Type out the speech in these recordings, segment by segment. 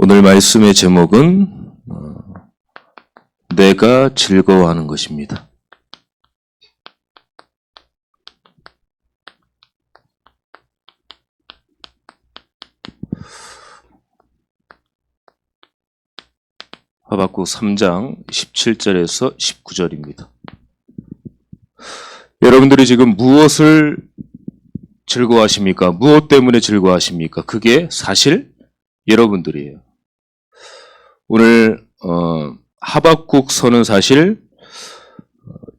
오늘 말씀의 제목은 내가 즐거워하는 것입니다. 하박국 3장 17절에서 19절입니다. 여러분들이 지금 무엇을 즐거워하십니까? 무엇 때문에 즐거워하십니까? 그게 사실 여러분들이에요. 오늘 하박국서는 사실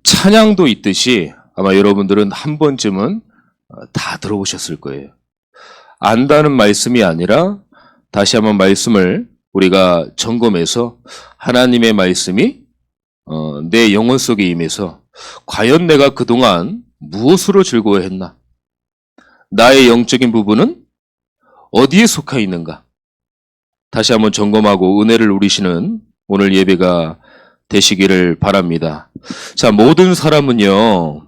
찬양도 있듯이 아마 여러분들은 한 번쯤은 다 들어보셨을 거예요. 안다는 말씀이 아니라 다시 한번 말씀을 우리가 점검해서 하나님의 말씀이 내 영혼 속에 임해서 과연 내가 그동안 무엇으로 즐거워했나? 나의 영적인 부분은 어디에 속해 있는가? 다시 한번 점검하고 은혜를 누리시는 오늘 예배가 되시기를 바랍니다. 자, 모든 사람은요,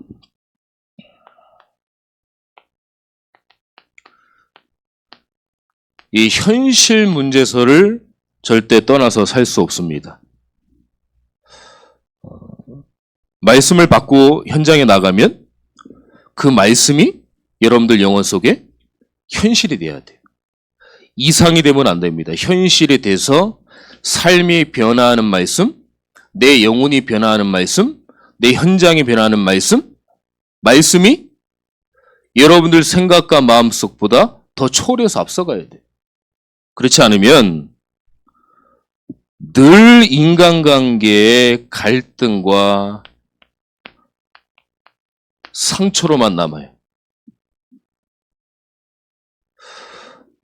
이 현실 문제서를 절대 떠나서 살 수 없습니다. 말씀을 받고 현장에 나가면 그 말씀이 여러분들 영혼 속에 현실이 돼야 돼요. 이상이 되면 안 됩니다. 현실이 돼서 삶이 변화하는 말씀, 내 영혼이 변화하는 말씀, 내 현장이 변화하는 말씀이 여러분들 생각과 마음속보다 더 초월해서 앞서가야 돼요. 그렇지 않으면 늘 인간관계의 갈등과 상처로만 남아요.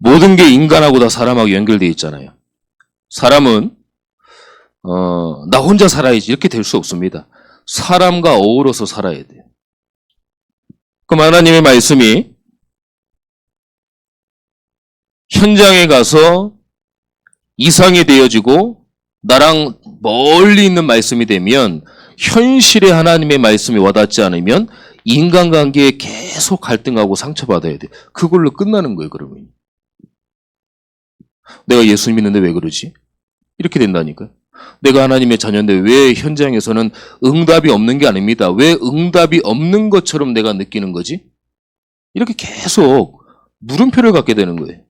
모든 게 인간하고 다 사람하고 연결되어 있잖아요. 사람은 나 혼자 살아야지 이렇게 될 수 없습니다. 사람과 어우러서 살아야 돼요. 그럼 하나님의 말씀이 현장에 가서 이상이 되어지고 나랑 멀리 있는 말씀이 되면 현실에 하나님의 말씀이 와닿지 않으면 인간관계에 계속 갈등하고 상처받아야 돼요. 그걸로 끝나는 거예요, 그러면. 내가 예수 믿는데 왜 그러지? 이렇게 된다니까요. 내가 하나님의 자녀인데 왜 현장에서는 응답이 없는 게 아닙니다. 왜 응답이 없는 것처럼 내가 느끼는 거지? 이렇게 계속 물음표를 갖게 되는 거예요.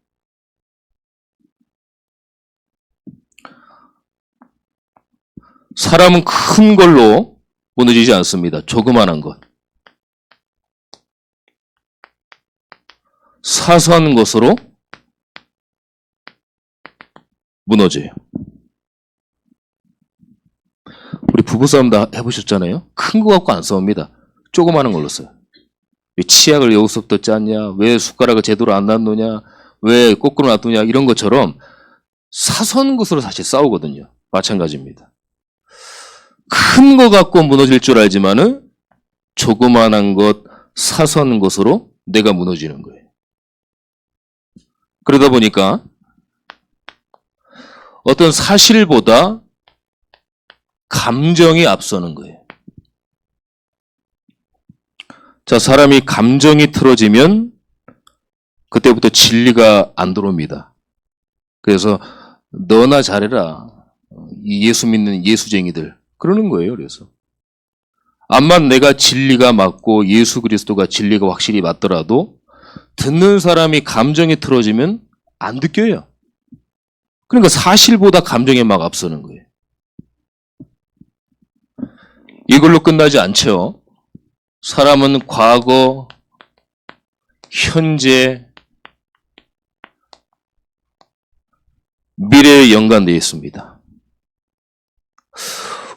사람은 큰 걸로 무너지지 않습니다. 조그만한 것. 사소한 것으로 무너져요. 우리 부부싸움 다 해보셨잖아요? 큰 거 갖고 안 싸웁니다. 조그마한 걸로 써요. 왜 치약을 여기서부터 짰냐? 왜 숟가락을 제대로 안 놨느냐? 왜 거꾸로 놔두냐? 이런 것처럼 사소한 것으로 사실 싸우거든요. 마찬가지입니다. 큰 거 갖고 무너질 줄 알지만은 조그만한 것, 사소한 것으로 내가 무너지는 거예요. 그러다 보니까 어떤 사실보다 감정이 앞서는 거예요. 자, 사람이 감정이 틀어지면 그때부터 진리가 안 들어옵니다. 그래서 너나 잘해라. 이 예수 믿는 예수쟁이들. 그러는 거예요. 그래서 암만 내가 진리가 맞고 예수 그리스도가 진리가 확실히 맞더라도 듣는 사람이 감정이 틀어지면 안 느껴요. 그러니까 사실보다 감정에 막 앞서는 거예요. 이걸로 끝나지 않죠. 사람은 과거, 현재, 미래에 연관되어 있습니다.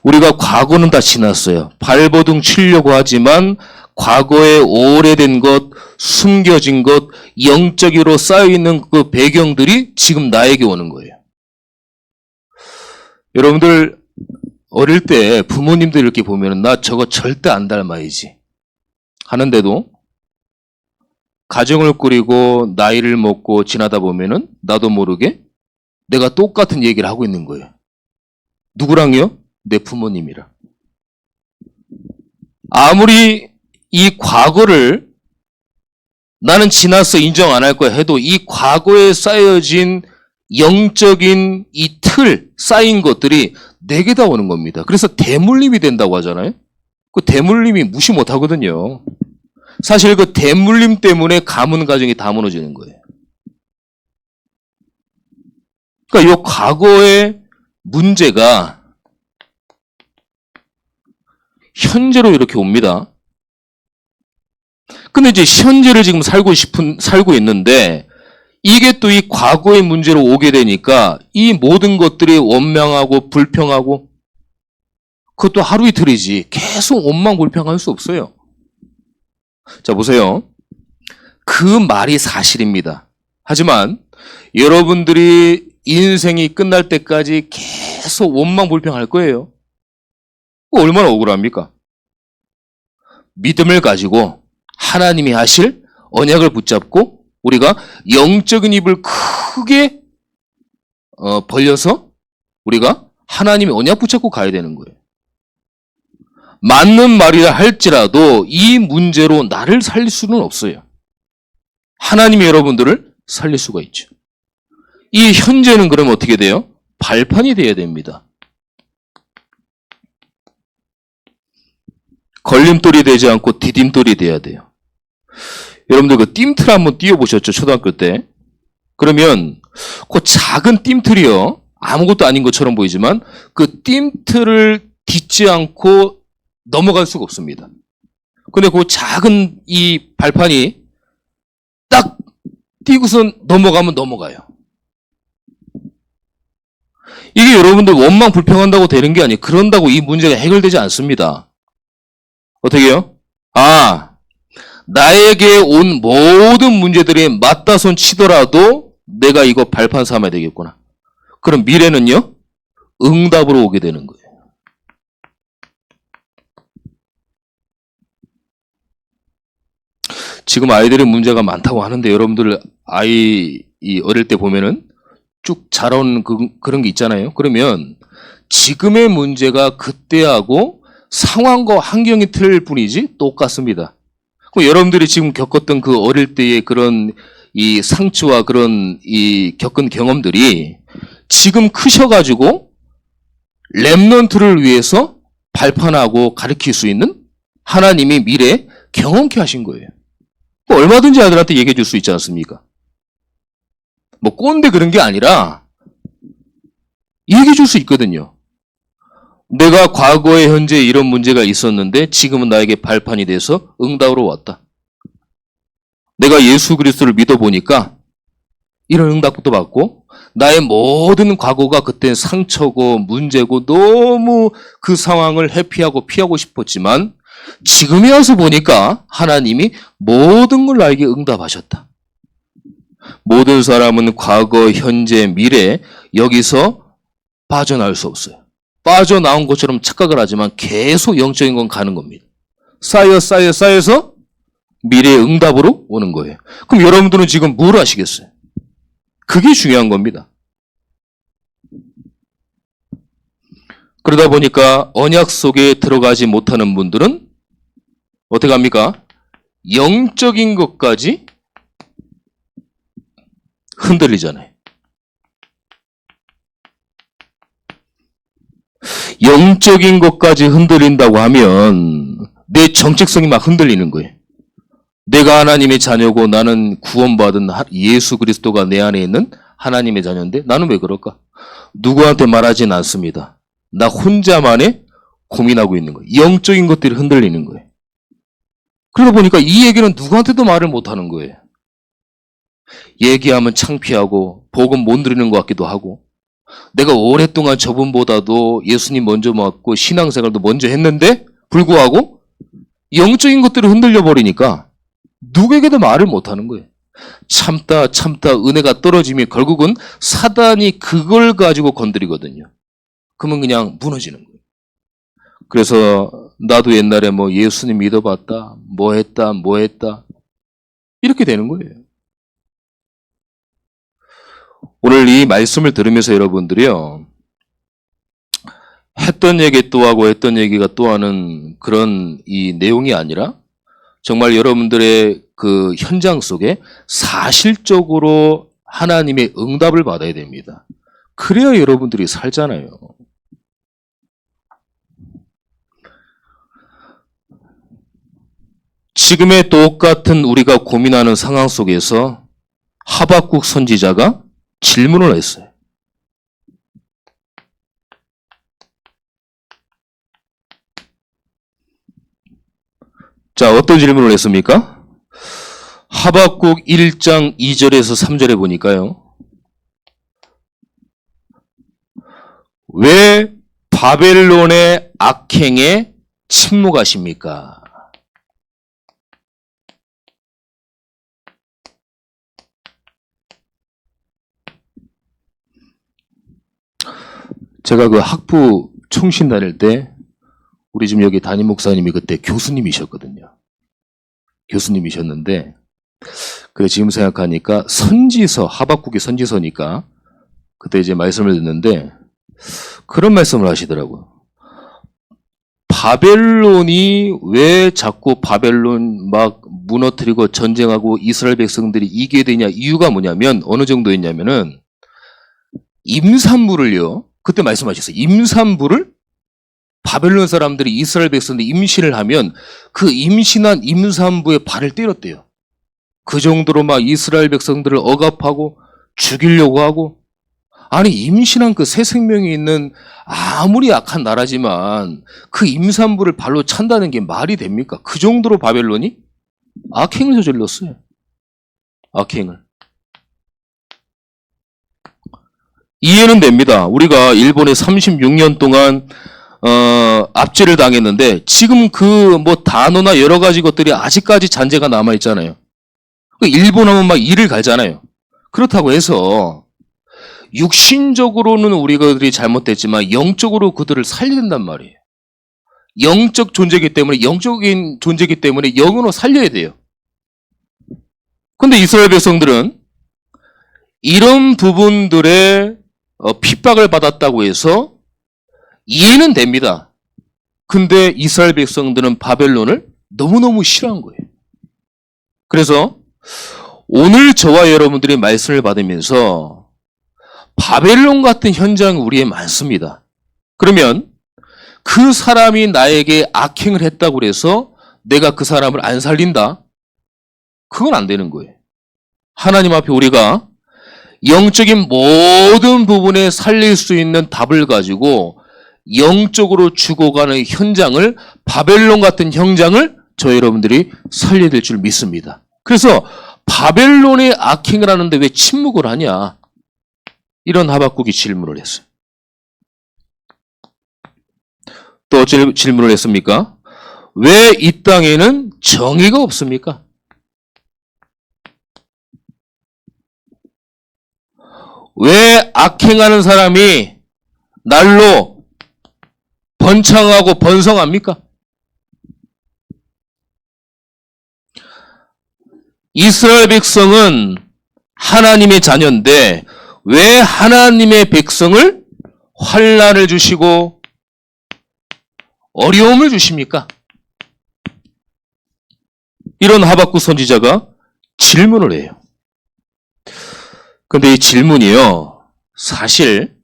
우리가 과거는 다 지났어요. 발버둥 치려고 하지만 과거에 오래된 것, 숨겨진 것, 영적으로 쌓여있는 그 배경들이 지금 나에게 오는 거예요. 여러분들 어릴 때 부모님들 이렇게 보면 나 저거 절대 안 닮아야지 하는데도 가정을 꾸리고 나이를 먹고 지나다 보면은 나도 모르게 내가 똑같은 얘기를 하고 있는 거예요. 누구랑요? 내 부모님이랑. 아무리 이 과거를 나는 지났어 인정 안 할 거야 해도 이 과거에 쌓여진 영적인 이 틀 쌓인 것들이 내게 다 오는 겁니다. 그래서 대물림이 된다고 하잖아요. 그 대물림이 무시 못 하거든요. 사실 그 대물림 때문에 가문 가정이 다 무너지는 거예요. 그러니까 이 과거의 문제가 현재로 이렇게 옵니다. 근데 이제 현재를 지금 살고 있는데 이게 또 이 과거의 문제로 오게 되니까 이 모든 것들이 원망하고 불평하고 그것도 하루 이틀이지 계속 원망불평할 수 없어요. 자, 보세요. 그 말이 사실입니다. 하지만 여러분들이 인생이 끝날 때까지 계속 원망불평할 거예요. 얼마나 억울합니까? 믿음을 가지고 하나님이 하실 언약을 붙잡고 우리가 영적인 입을 크게 벌려서 우리가 하나님의 언약 붙잡고 가야 되는 거예요. 맞는 말이라 할지라도 이 문제로 나를 살릴 수는 없어요. 하나님이 여러분들을 살릴 수가 있죠. 이 현재는 그러면 어떻게 돼요? 발판이 돼야 됩니다. 걸림돌이 되지 않고 디딤돌이 돼야 돼요. 여러분들 그 띠틀 한번 띄워보셨죠? 초등학교 때. 그러면 그 작은 띠틀이요. 아무것도 아닌 것처럼 보이지만 그 띠틀을 딛지 않고 넘어갈 수가 없습니다. 근데 그 작은 이 발판이 딱 띄고선 넘어가면 넘어가요. 이게 여러분들 원망 불평한다고 되는 게 아니에요. 그런다고 이 문제가 해결되지 않습니다. 어떻게 해요? 나에게 온 모든 문제들이 맞다손 치더라도 내가 이거 발판 삼아야 되겠구나. 그럼 미래는요? 응답으로 오게 되는 거예요. 지금 아이들의 문제가 많다고 하는데 여러분들 아이 어릴 때 보면은 쭉 자라온 그런 게 있잖아요. 그러면 지금의 문제가 그때하고 상황과 환경이 틀릴 뿐이지 똑같습니다. 그럼 여러분들이 지금 겪었던 그 어릴 때의 그런 이 상처와 그런 이 겪은 경험들이 지금 크셔가지고 렘넌트를 위해서 발판하고 가르칠 수 있는 하나님이 미래에 경험케 하신 거예요. 얼마든지 아들한테 얘기해 줄 수 있지 않습니까? 뭐 꼰대 그런 게 아니라 얘기해 줄 수 있거든요. 내가 과거에 현재 이런 문제가 있었는데 지금은 나에게 발판이 돼서 응답으로 왔다. 내가 예수 그리스도를 믿어보니까 이런 응답도 받고 나의 모든 과거가 그때 상처고 문제고 너무 그 상황을 회피하고 피하고 싶었지만 지금에 와서 보니까 하나님이 모든 걸 나에게 응답하셨다. 모든 사람은 과거, 현재, 미래 여기서 빠져나올 수 없어요. 빠져나온 것처럼 착각을 하지만 계속 영적인 건 가는 겁니다. 쌓여서 미래의 응답으로 오는 거예요. 그럼 여러분들은 지금 뭘 하시겠어요? 그게 중요한 겁니다. 그러다 보니까 언약 속에 들어가지 못하는 분들은 어떻게 합니까? 영적인 것까지 흔들리잖아요. 영적인 것까지 흔들린다고 하면 내 정체성이 막 흔들리는 거예요. 내가 하나님의 자녀고 나는 구원받은 예수 그리스도가 내 안에 있는 하나님의 자녀인데 나는 왜 그럴까? 누구한테 말하진 않습니다. 나 혼자만의 고민하고 있는 거예요. 영적인 것들이 흔들리는 거예요. 그러다 보니까 이 얘기는 누구한테도 말을 못하는 거예요. 얘기하면 창피하고 복음 못 누리는 것 같기도 하고 내가 오랫동안 저분보다도 예수님 먼저 믿고 신앙생활도 먼저 했는데 불구하고 영적인 것들을 흔들려 버리니까 누구에게도 말을 못하는 거예요. 참다 은혜가 떨어지면 결국은 사단이 그걸 가지고 건드리거든요. 그러면 그냥 무너지는 거예요. 그래서 나도 옛날에 뭐 예수님 믿어봤다, 뭐 했다 이렇게 되는 거예요. 오늘 이 말씀을 들으면서 여러분들이요, 했던 얘기 또 하고 했던 얘기가 또 하는 그런 이 내용이 아니라 정말 여러분들의 그 현장 속에 사실적으로 하나님의 응답을 받아야 됩니다. 그래야 여러분들이 살잖아요. 지금의 똑같은 우리가 고민하는 상황 속에서 하박국 선지자가 질문을 했어요. 자, 어떤 질문을 했습니까? 하박국 1장 2절에서 3절에 보니까요. 왜 바벨론의 악행에 침묵하십니까? 제가 그 학부 총신 다닐 때 우리 집 여기 담임 목사님이 그때 교수님이셨거든요. 교수님이셨는데 그래 지금 생각하니까 선지서, 하박국이 선지서니까 그때 이제 말씀을 듣는데 그런 말씀을 하시더라고요. 바벨론이 왜 자꾸 바벨론 막 무너뜨리고 전쟁하고 이스라엘 백성들이 이기게 되냐 이유가 뭐냐면 어느 정도였냐면은 임산부를요. 그때 말씀하셨어요. 임산부를 바벨론 사람들이 이스라엘 백성들이 임신을 하면 그 임신한 임산부의 발을 때렸대요. 그 정도로 막 이스라엘 백성들을 억압하고 죽이려고 하고 아니 임신한 그 새 생명이 있는 아무리 약한 나라지만 그 임산부를 발로 찬다는 게 말이 됩니까? 그 정도로 바벨론이 악행을 저질렀어요. 악행을. 이해는 됩니다. 우리가 일본에 36년 동안 압제를 당했는데 지금 그 뭐 단어나 여러 가지 것들이 아직까지 잔재가 남아 있잖아요. 일본 하면 막 이를 갈잖아요. 그렇다고 해서 육신적으로는 우리들이 잘못됐지만 영적으로 그들을 살려야 된단 말이에요. 영적 존재이기 때문에 영적인 존재이기 때문에 영으로 살려야 돼요. 근데 이스라엘 백성들은 이런 부분들에 핍박을 받았다고 해서 이해는 됩니다. 근데 이스라엘 백성들은 바벨론을 너무너무 싫어한 거예요. 그래서 오늘 저와 여러분들이 말씀을 받으면서 바벨론 같은 현장이 우리에 많습니다. 그러면 그 사람이 나에게 악행을 했다고 해서 내가 그 사람을 안 살린다? 그건 안 되는 거예요. 하나님 앞에 우리가 영적인 모든 부분에 살릴 수 있는 답을 가지고 영적으로 죽어가는 현장을 바벨론 같은 현장을 저 여러분들이 살려야 될 줄 믿습니다. 그래서 바벨론의 악행을 하는데 왜 침묵을 하냐? 이런 하박국이 질문을 했어요. 또 어찌 질문을 했습니까? 왜 이 땅에는 정의가 없습니까? 왜 악행하는 사람이 날로 번창하고 번성합니까? 이스라엘 백성은 하나님의 자녀인데 왜 하나님의 백성을 환난을 주시고 어려움을 주십니까? 이런 하박국 선지자가 질문을 해요. 근데 이 질문이요, 사실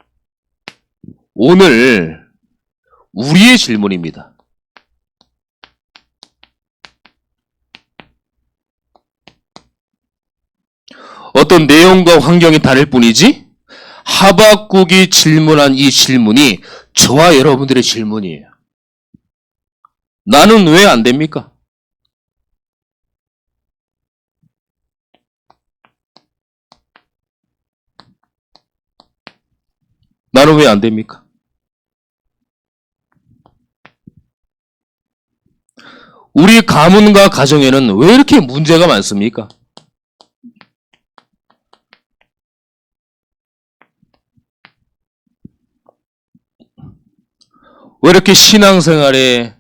오늘 우리의 질문입니다. 어떤 내용과 환경이 다를 뿐이지 하박국이 질문한 이 질문이 저와 여러분들의 질문이에요. 나는 왜 안 됩니까? 나는 왜 안 됩니까? 우리 가문과 가정에는 왜 이렇게 문제가 많습니까? 왜 이렇게 신앙생활에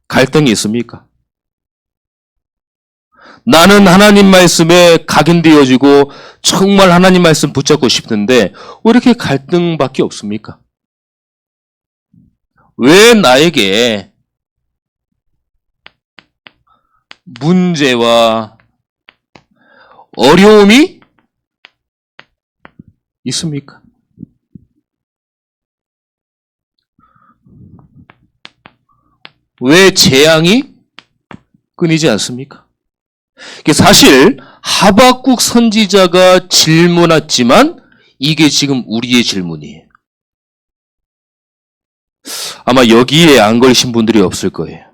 갈등이 있습니까? 나는 하나님 말씀에 각인되어지고 정말 하나님 말씀 붙잡고 싶은데 왜 이렇게 갈등밖에 없습니까? 왜 나에게 문제와 어려움이 있습니까? 왜 재앙이 끊이지 않습니까? 사실 하박국 선지자가 질문했지만 이게 지금 우리의 질문이에요. 아마 여기에 안 걸리신 분들이 없을 거예요.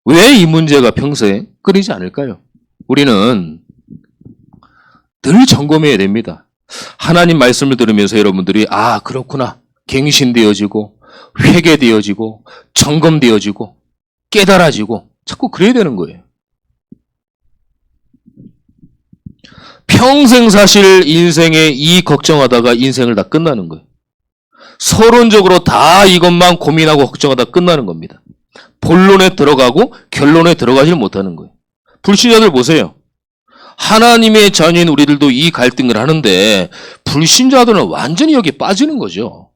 왜 이 문제가 평소에 끊이지 않을까요? 우리는 늘 점검해야 됩니다. 하나님 말씀을 들으면서 여러분들이 아 그렇구나 갱신되어지고 회개되어지고 점검되어지고 깨달아지고 자꾸 그래야 되는 거예요. 평생 사실 인생에 이 걱정하다가 인생을 다 끝나는 거예요. 서론적으로 다 이것만 고민하고 걱정하다 끝나는 겁니다. 본론에 들어가고 결론에 들어가질 못하는 거예요. 불신자들 보세요. 하나님의 자녀인 우리들도 이 갈등을 하는데 불신자들은 완전히 여기에 빠지는 거죠.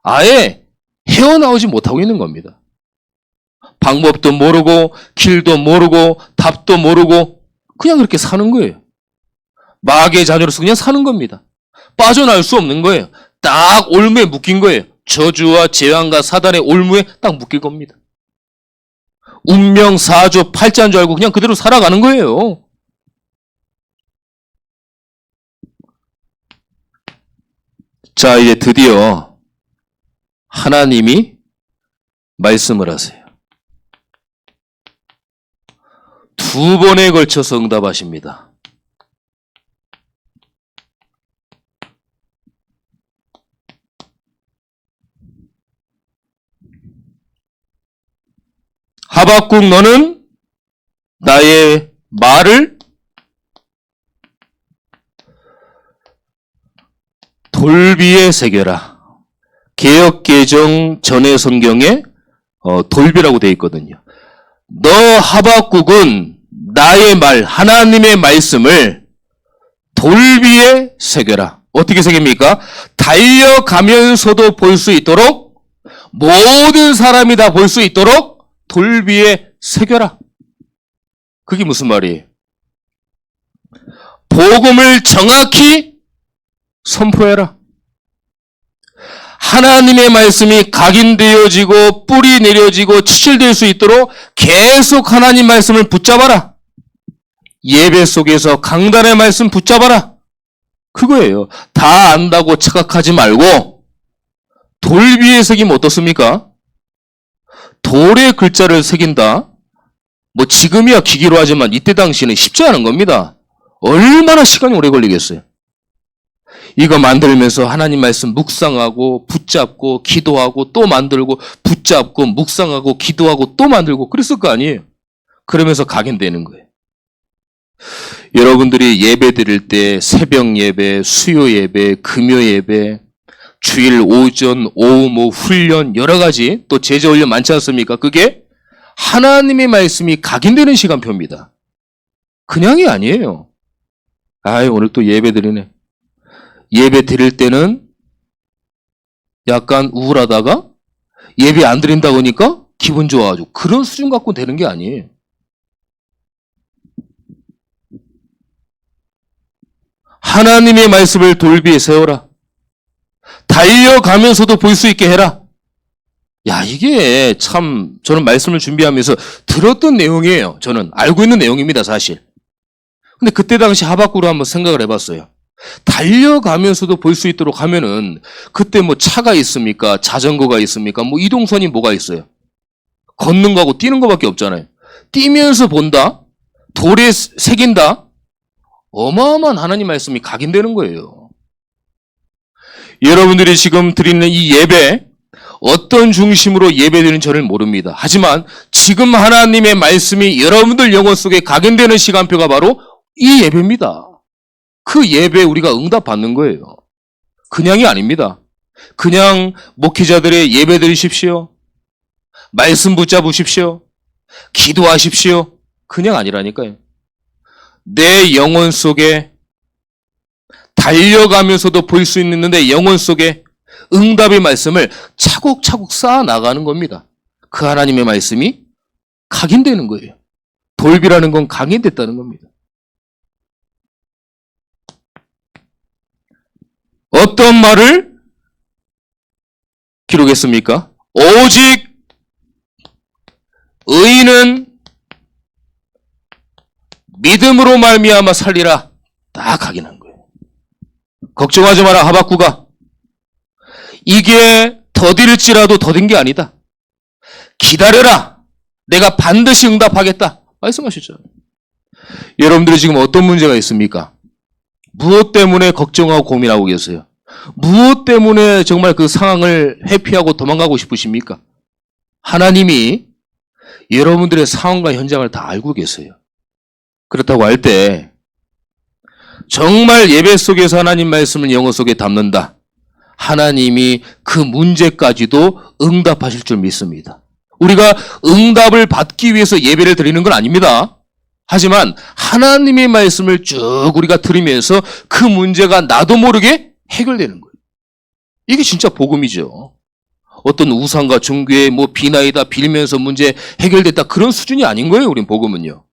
아예 헤어나오지 못하고 있는 겁니다. 방법도 모르고 길도 모르고 답도 모르고 그냥 그렇게 사는 거예요. 마귀의 자녀로서 그냥 사는 겁니다. 빠져나올 수 없는 거예요. 딱 올무에 묶인 거예요. 저주와 재앙과 사단의 올무에 딱 묶일 겁니다. 운명, 사주, 팔자인 줄 알고 그냥 그대로 살아가는 거예요. 자, 이제 드디어 하나님이 말씀을 하세요. 두 번에 걸쳐서 응답하십니다. 하박국 너는 나의 말을 돌비에 새겨라. 개역개정 전의 성경에 돌비라고 되어 있거든요. 너 하박국은 나의 말, 하나님의 말씀을 돌비에 새겨라. 어떻게 새깁니까? 달려가면서도 볼 수 있도록 모든 사람이 다 볼 수 있도록 돌비에 새겨라. 그게 무슨 말이에요? 복음을 정확히 선포해라. 하나님의 말씀이 각인되어지고 뿌리 내려지고 치실될 수 있도록 계속 하나님 말씀을 붙잡아라. 예배 속에서 강단의 말씀 붙잡아라. 그거예요. 다 안다고 착각하지 말고 돌비에 새기면 어떻습니까? 돌의 글자를 새긴다. 뭐 지금이야 기기로 하지만 이때 당시는 쉽지 않은 겁니다. 얼마나 시간이 오래 걸리겠어요. 이거 만들면서 하나님 말씀 묵상하고 붙잡고 기도하고 또 만들고 붙잡고 묵상하고 기도하고 또 만들고 그랬을 거 아니에요. 그러면서 각인되는 거예요. 여러분들이 예배 드릴 때 새벽 예배, 수요 예배, 금요 예배, 주일 오전, 오후 뭐 훈련 여러 가지 또 제자 훈련 많지 않습니까? 그게 하나님의 말씀이 각인되는 시간표입니다. 그냥이 아니에요. 아이 오늘 또 예배 드리네. 예배 드릴 때는 약간 우울하다가 예배 안 드린다고 하니까 기분 좋아가지고 그런 수준 갖고 되는 게 아니에요. 하나님의 말씀을 돌비에 세워라. 달려가면서도 볼 수 있게 해라. 야, 이게 참 저는 말씀을 준비하면서 들었던 내용이에요. 저는 알고 있는 내용입니다, 사실. 근데 그때 당시 하박국으로 한번 생각을 해봤어요. 달려가면서도 볼 수 있도록 하면은 그때 뭐 차가 있습니까? 자전거가 있습니까? 뭐 이동선이 뭐가 있어요? 걷는 거하고 뛰는 거밖에 없잖아요. 뛰면서 본다? 돌에 새긴다? 어마어마한 하나님 말씀이 각인되는 거예요. 여러분들이 지금 드리는 이 예배 어떤 중심으로 예배드리는 저는 모릅니다. 하지만 지금 하나님의 말씀이 여러분들 영혼 속에 각인되는 시간표가 바로 이 예배입니다. 그 예배에 우리가 응답받는 거예요. 그냥이 아닙니다. 그냥 목회자들의 예배 드리십시오. 말씀 붙잡으십시오. 기도하십시오. 그냥 아니라니까요. 내 영혼 속에 달려가면서도 볼 수 있는데 영혼 속에 응답의 말씀을 차곡차곡 쌓아 나가는 겁니다. 그 하나님의 말씀이 각인되는 거예요. 돌비라는 건 각인됐다는 겁니다. 어떤 말을 기록했습니까? 오직 의인은 믿음으로 말미암아 살리라. 딱 확인한 거예요. 걱정하지 마라 하박구가. 이게 더딜지라도 더딘 게 아니다. 기다려라. 내가 반드시 응답하겠다. 말씀하셨죠. 여러분들이 지금 어떤 문제가 있습니까? 무엇 때문에 걱정하고 고민하고 계세요? 무엇 때문에 정말 그 상황을 회피하고 도망가고 싶으십니까? 하나님이 여러분들의 상황과 현장을 다 알고 계세요. 그렇다고 할 때 정말 예배 속에서 하나님 말씀을 영어 속에 담는다. 하나님이 그 문제까지도 응답하실 줄 믿습니다. 우리가 응답을 받기 위해서 예배를 드리는 건 아닙니다. 하지만 하나님의 말씀을 쭉 우리가 들으면서 그 문제가 나도 모르게 해결되는 거예요. 이게 진짜 복음이죠. 어떤 우상과 종교의 비나이다 빌면서 문제 해결됐다 그런 수준이 아닌 거예요. 우린 복음은요.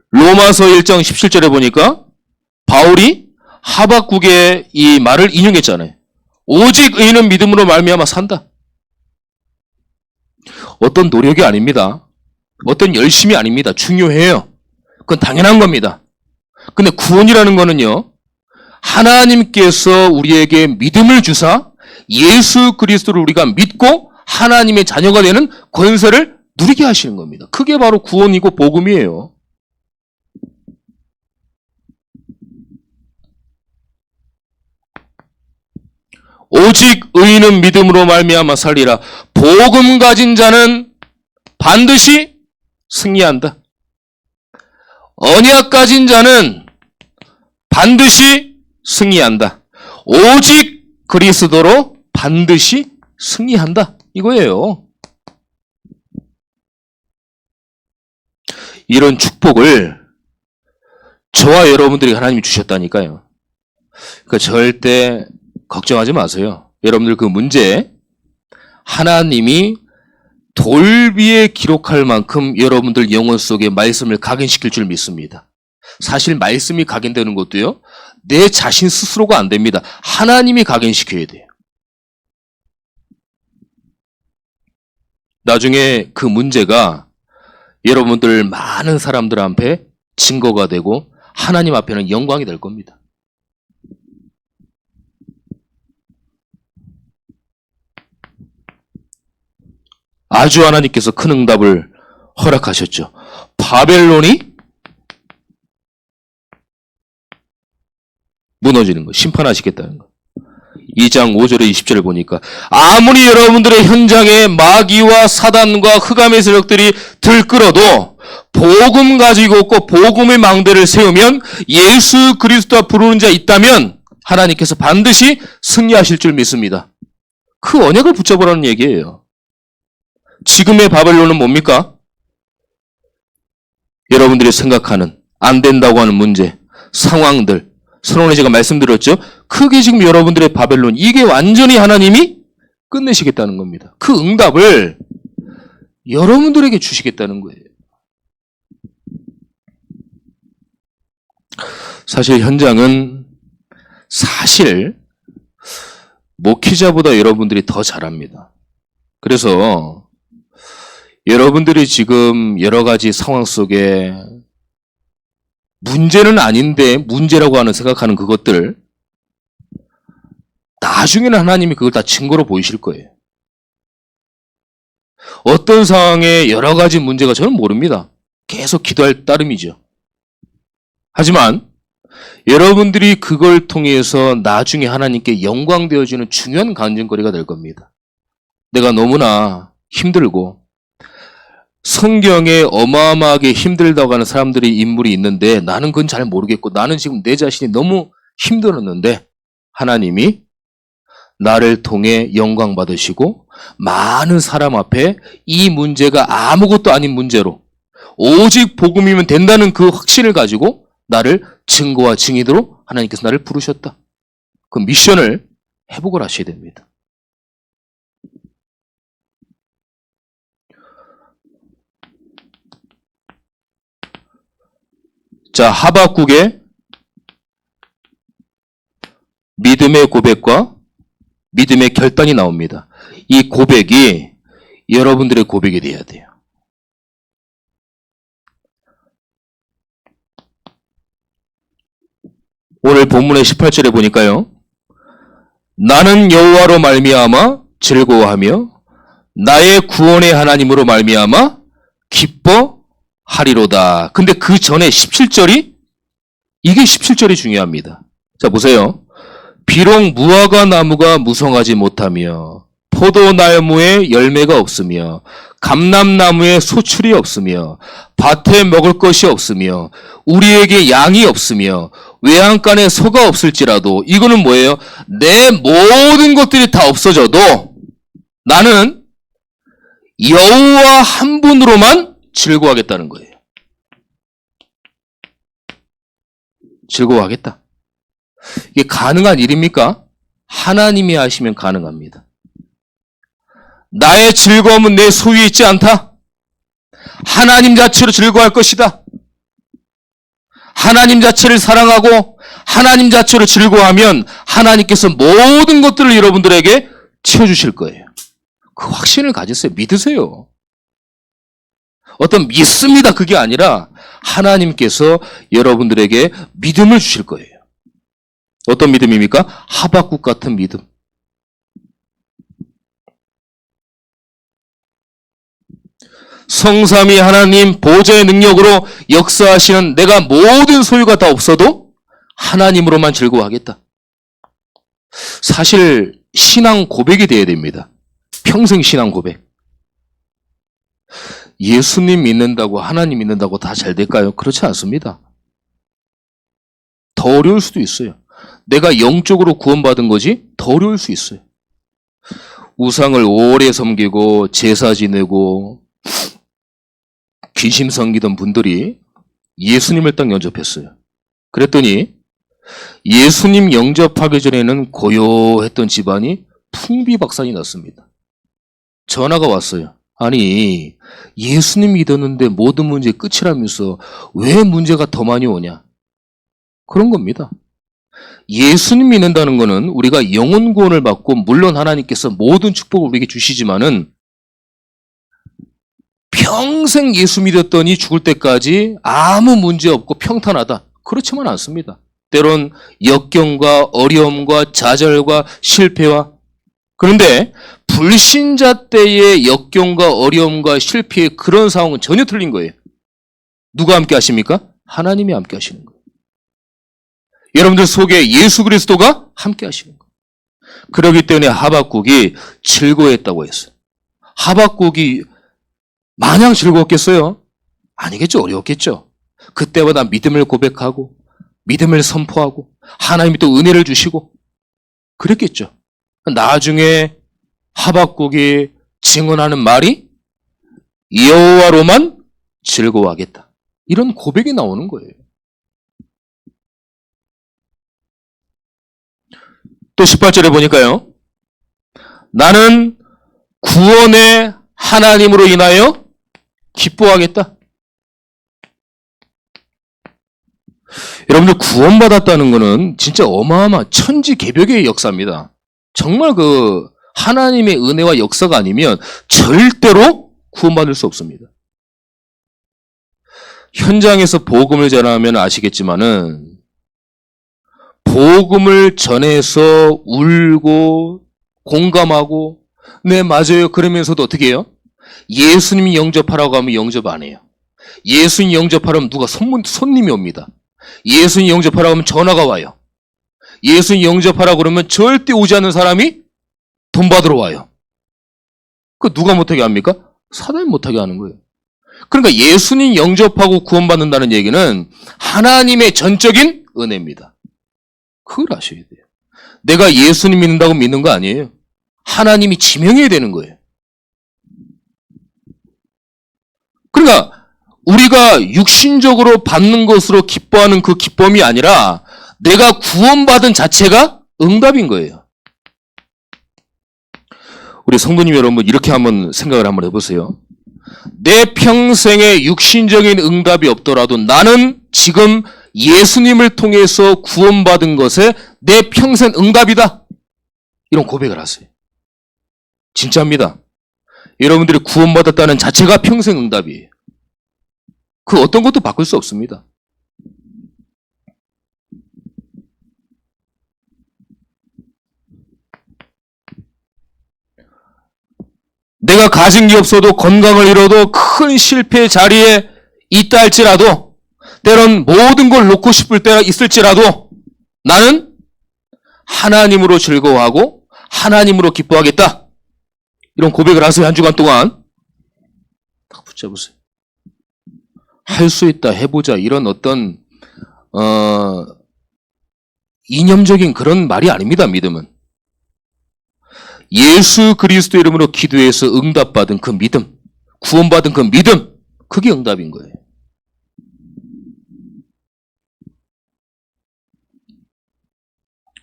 로마서 1장 17절에 보니까 바울이 하박국의 이 말을 인용했잖아요. 오직 의인은 믿음으로 말미암아 산다. 어떤 노력이 아닙니다. 어떤 열심이 아닙니다. 중요해요. 그건 당연한 겁니다. 근데 구원이라는 거는요. 하나님께서 우리에게 믿음을 주사 예수 그리스도를 우리가 믿고 하나님의 자녀가 되는 권세를 누리게 하시는 겁니다. 그게 바로 구원이고 복음이에요. 오직 의인은 믿음으로 말미암아 살리라. 복음 가진 자는 반드시 승리한다. 언약 가진 자는 반드시 승리한다. 오직 그리스도로 반드시 승리한다. 이거예요. 이런 축복을 저와 여러분들이 하나님이 주셨다니까요. 그러니까 절대 걱정하지 마세요. 여러분들 그 문제 하나님이 돌비에 기록할 만큼 여러분들 영혼 속에 말씀을 각인시킬 줄 믿습니다. 사실 말씀이 각인되는 것도요. 내 자신 스스로가 안 됩니다. 하나님이 각인시켜야 돼요. 나중에 그 문제가 여러분들 많은 사람들 앞에 증거가 되고 하나님 앞에는 영광이 될 겁니다. 아주 하나님께서 큰 응답을 허락하셨죠. 바벨론이 무너지는 거, 심판하시겠다는 거. 2장 5절에 20절을 보니까 아무리 여러분들의 현장에 마귀와 사단과 흑암의 세력들이 들끓어도 복음 가지고 꼭 복음의 망대를 세우면 예수 그리스도와 부르는 자 있다면 하나님께서 반드시 승리하실 줄 믿습니다. 그 언약을 붙잡으라는 얘기예요. 지금의 바벨론은 뭡니까? 여러분들이 생각하는 안 된다고 하는 문제, 상황들, 서론에 제가 말씀드렸죠? 크게 지금 여러분들의 바벨론, 이게 완전히 하나님이 끝내시겠다는 겁니다. 그 응답을 여러분들에게 주시겠다는 거예요. 사실 현장은 목회자보다 여러분들이 더 잘합니다. 그래서 여러분들이 지금 여러 가지 상황 속에 문제는 아닌데 문제라고 생각하는 그것들 나중에는 하나님이 그걸 다 증거로 보이실 거예요. 어떤 상황에 여러 가지 문제가 저는 모릅니다. 계속 기도할 따름이죠. 하지만 여러분들이 그걸 통해서 나중에 하나님께 영광되어지는 중요한 간증거리가 될 겁니다. 내가 너무나 힘들고 성경에 어마어마하게 힘들다고 하는 인물이 있는데 나는 그건 잘 모르겠고 나는 지금 내 자신이 너무 힘들었는데 하나님이 나를 통해 영광 받으시고 많은 사람 앞에 이 문제가 아무것도 아닌 문제로 오직 복음이면 된다는 그 확신을 가지고 나를 증거와 증인으로 하나님께서 나를 부르셨다. 그 미션을 회복을 하셔야 됩니다. 자, 하박국의 믿음의 고백과 믿음의 결단이 나옵니다. 이 고백이 여러분들의 고백이 돼야 돼요. 오늘 본문의 18절에 보니까요. 나는 여호와로 말미암아 즐거워하며 나의 구원의 하나님으로 말미암아 기뻐하리로다. 근데 그 전에 17절이 이게 17절이 중요합니다. 자 보세요. 비록 무화과 나무가 무성하지 못하며 포도나무에 열매가 없으며 감람나무에 소출이 없으며 밭에 먹을 것이 없으며 우리에게 양이 없으며 외양간에 소가 없을지라도 이거는 뭐예요? 내 모든 것들이 다 없어져도 나는 여호와 한 분으로만 즐거워하겠다는 거예요. 즐거워하겠다. 이게 가능한 일입니까? 하나님이 하시면 가능합니다. 나의 즐거움은 내 소유에 있지 않다. 하나님 자체로 즐거워할 것이다. 하나님 자체를 사랑하고 하나님 자체로 즐거워하면 하나님께서 모든 것들을 여러분들에게 채워주실 거예요. 그 확신을 가지세요. 믿으세요. 어떤 믿습니다 그게 아니라 하나님께서 여러분들에게 믿음을 주실 거예요. 어떤 믿음입니까? 하박국 같은 믿음. 성삼위 하나님 보좌의 능력으로 역사하시는 내가 모든 소유가 다 없어도 하나님으로만 즐거워하겠다. 사실 신앙 고백이 돼야 됩니다. 평생 신앙 고백. 예수님 믿는다고 하나님 믿는다고 다 잘 될까요? 그렇지 않습니다. 더 어려울 수도 있어요. 내가 영적으로 구원받은 거지 더 어려울 수 있어요. 우상을 오래 섬기고 제사 지내고 귀신 섬기던 분들이 예수님을 딱 영접했어요. 그랬더니 예수님 영접하기 전에는 고요했던 집안이 풍비박산이 났습니다. 전화가 왔어요. 아니 예수님 믿었는데 모든 문제 끝이라면서 왜 문제가 더 많이 오냐. 그런 겁니다. 예수님 믿는다는 것은 우리가 영혼 구원을 받고 물론 하나님께서 모든 축복을 우리에게 주시지만은 평생 예수 믿었더니 죽을 때까지 아무 문제 없고 평탄하다. 그렇지만 않습니다. 때론 역경과 어려움과 좌절과 실패와 그런데 불신자 때의 역경과 어려움과 실패의 그런 상황은 전혀 틀린 거예요. 누가 함께 하십니까? 하나님이 함께 하시는 거예요. 여러분들 속에 예수 그리스도가 함께 하시는 거예요. 그렇기 때문에 하박국이 즐거워했다고 했어요. 하박국이 마냥 즐거웠겠어요? 아니겠죠. 어려웠겠죠. 그때마다 믿음을 고백하고 믿음을 선포하고 하나님이 또 은혜를 주시고 그랬겠죠. 나중에 하박국이 증언하는 말이 여호와로만 즐거워하겠다. 이런 고백이 나오는 거예요. 또 18절에 보니까요. 나는 구원의 하나님으로 인하여 기뻐하겠다. 여러분들 구원받았다는 것은 진짜 어마어마한 천지개벽의 역사입니다. 정말 그 하나님의 은혜와 역사가 아니면 절대로 구원받을 수 없습니다. 현장에서 복음을 전하면 아시겠지만은 복음을 전해서 울고 공감하고 네 맞아요 그러면서도 어떻게 해요? 예수님이 영접하라고 하면 영접 안 해요. 예수님 영접하려면 누가 손님이 옵니다. 예수님 영접하라고 하면 전화가 와요. 예수님 영접하라고 그러면 절대 오지 않는 사람이 돈 받으러 와요. 그 누가 못하게 합니까? 사단이 못하게 하는 거예요. 그러니까 예수님 영접하고 구원받는다는 얘기는 하나님의 전적인 은혜입니다. 그걸 아셔야 돼요. 내가 예수님 믿는다고 믿는 거 아니에요. 하나님이 지명해야 되는 거예요. 그러니까 우리가 육신적으로 받는 것으로 기뻐하는 그 기쁨이 아니라 내가 구원받은 자체가 응답인 거예요. 우리 성도님 여러분 이렇게 한번 생각을 한번 해보세요. 내 평생에 육신적인 응답이 없더라도 나는 지금 예수님을 통해서 구원받은 것에 내 평생 응답이다. 이런 고백을 하세요. 진짜입니다. 여러분들이 구원받았다는 자체가 평생 응답이에요. 그 어떤 것도 바꿀 수 없습니다. 내가 가진 게 없어도 건강을 잃어도 큰 실패의 자리에 있다 할지라도 때론 모든 걸 놓고 싶을 때가 있을지라도 나는 하나님으로 즐거워하고 하나님으로 기뻐하겠다. 이런 고백을 하세요. 한 주간 동안. 딱 붙잡으세요. 할 수 있다, 해보자. 이런 어떤 이념적인 그런 말이 아닙니다. 믿음은. 예수 그리스도 이름으로 기도해서 응답받은 그 믿음, 구원받은 그 믿음, 그게 응답인 거예요.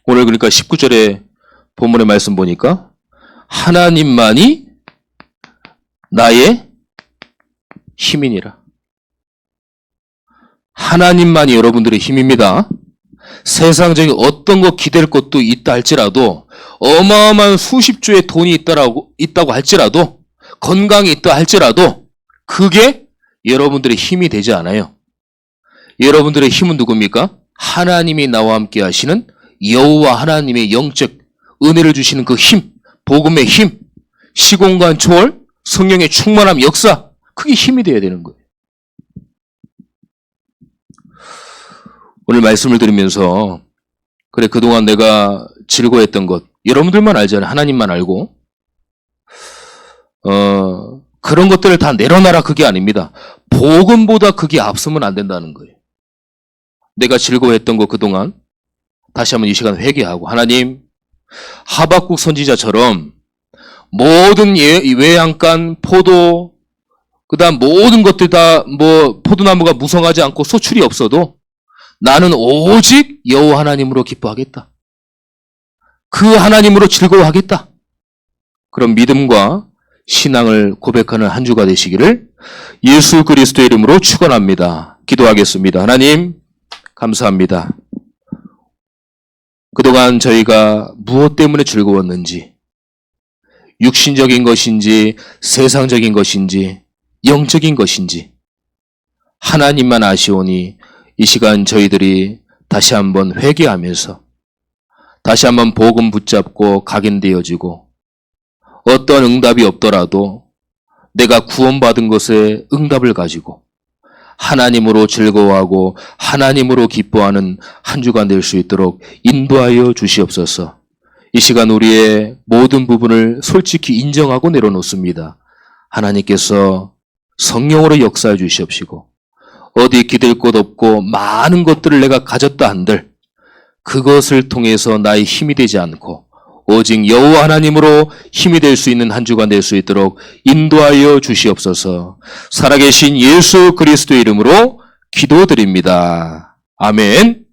오늘 그러니까 19절에 본문의 말씀 보니까 하나님만이 나의 힘이니라. 하나님만이 여러분들의 힘입니다. 세상적인 어떤 거 기댈 것도 있다 할지라도 어마어마한 수십조의 돈이 있다고 할지라도 건강이 있다 할지라도 그게 여러분들의 힘이 되지 않아요. 여러분들의 힘은 누굽니까? 하나님이 나와 함께 하시는 여호와 하나님의 영적 은혜를 주시는 그 힘, 복음의 힘, 시공간 초월, 성령의 충만함, 역사, 그게 힘이 되어야 되는 거예요. 오늘 말씀을 들으면서 그래 그동안 내가 즐거워했던 것 여러분들만 알잖아요. 하나님만 알고 그런 것들을 다 내려놔라 그게 아닙니다. 복음보다 그게 앞서면 안 된다는 거예요. 내가 즐거워했던 것 그동안 다시 한번 이 시간 회개하고 하나님 하박국 선지자처럼 모든 외양간, 포도 그다음 모든 것들 다 뭐 포도나무가 무성하지 않고 소출이 없어도 나는 오직 여호와 하나님으로 기뻐하겠다. 그 하나님으로 즐거워하겠다. 그런 믿음과 신앙을 고백하는 한 주가 되시기를 예수 그리스도의 이름으로 축원합니다. 기도하겠습니다. 하나님 감사합니다. 그동안 저희가 무엇 때문에 즐거웠는지 육신적인 것인지 세상적인 것인지 영적인 것인지 하나님만 아시오니 이 시간 저희들이 다시 한번 회개하면서 다시 한번 복음 붙잡고 각인되어지고 어떤 응답이 없더라도 내가 구원받은 것에 응답을 가지고 하나님으로 즐거워하고 하나님으로 기뻐하는 한 주간 될 수 있도록 인도하여 주시옵소서. 이 시간 우리의 모든 부분을 솔직히 인정하고 내려놓습니다. 하나님께서 성령으로 역사해 주시옵시고 어디 기댈 곳 없고 많은 것들을 내가 가졌다 한들 그것을 통해서 나의 힘이 되지 않고 오직 여호와 하나님으로 힘이 될 수 있는 한 주간 될 수 있도록 인도하여 주시옵소서. 살아계신 예수 그리스도의 이름으로 기도드립니다. 아멘.